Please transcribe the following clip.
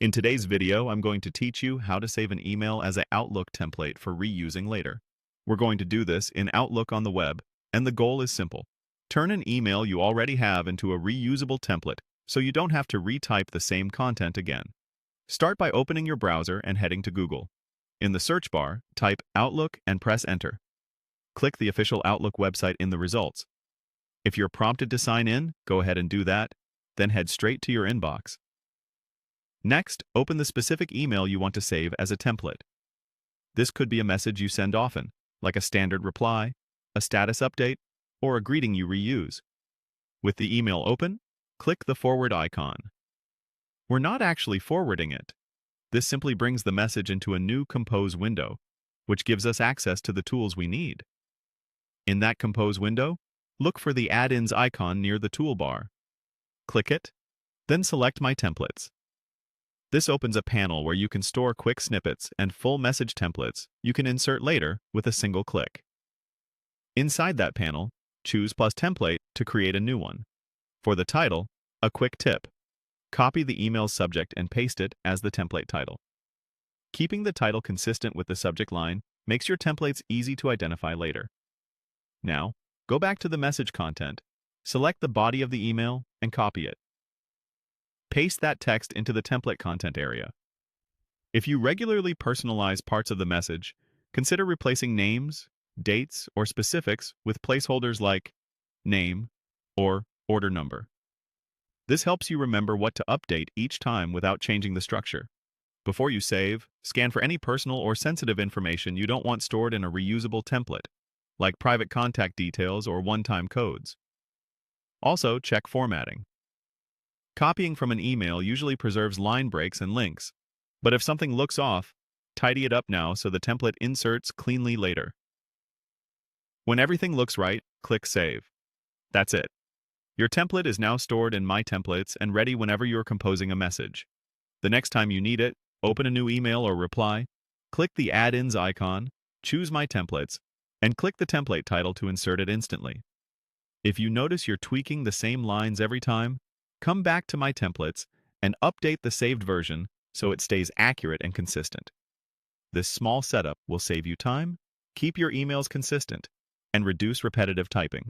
In today's video, I'm going to teach you how to save an email as an Outlook template for reusing later. We're going to do this in Outlook on the web, and the goal is simple. Turn an email you already have into a reusable template so you don't have to retype the same content again. Start by opening your browser and heading to Google. In the search bar, type Outlook and press Enter. Click the official Outlook website in the results. If you're prompted to sign in, go ahead and do that, then head straight to your inbox. Next, open the specific email you want to save as a template. This could be a message you send often, like a standard reply, a status update, or a greeting you reuse. With the email open, click the forward icon. We're not actually forwarding it. This simply brings the message into a new Compose window, which gives us access to the tools we need. In that Compose window, look for the Add-ins icon near the toolbar. Click it, then select My Templates. This opens a panel where you can store quick snippets and full message templates you can insert later with a single click. Inside that panel, choose Plus Template to create a new one. For the title, a quick tip. Copy the email's subject and paste it as the template title. Keeping the title consistent with the subject line makes your templates easy to identify later. Now, go back to the message content, select the body of the email, and copy it. Paste that text into the template content area. If you regularly personalize parts of the message, consider replacing names, dates, or specifics with placeholders like name or order number. This helps you remember what to update each time without changing the structure. Before you save, scan for any personal or sensitive information you don't want stored in a reusable template, like private contact details or one-time codes. Also, check formatting. Copying from an email usually preserves line breaks and links, but if something looks off, tidy it up now so the template inserts cleanly later. When everything looks right, click Save. That's it. Your template is now stored in My Templates and ready whenever you're composing a message. The next time you need it, open a new email or reply, click the Add-ins icon, choose My Templates, and click the template title to insert it instantly. If you notice you're tweaking the same lines every time, come back to My Templates and update the saved version so it stays accurate and consistent. This small setup will save you time, keep your emails consistent, and reduce repetitive typing.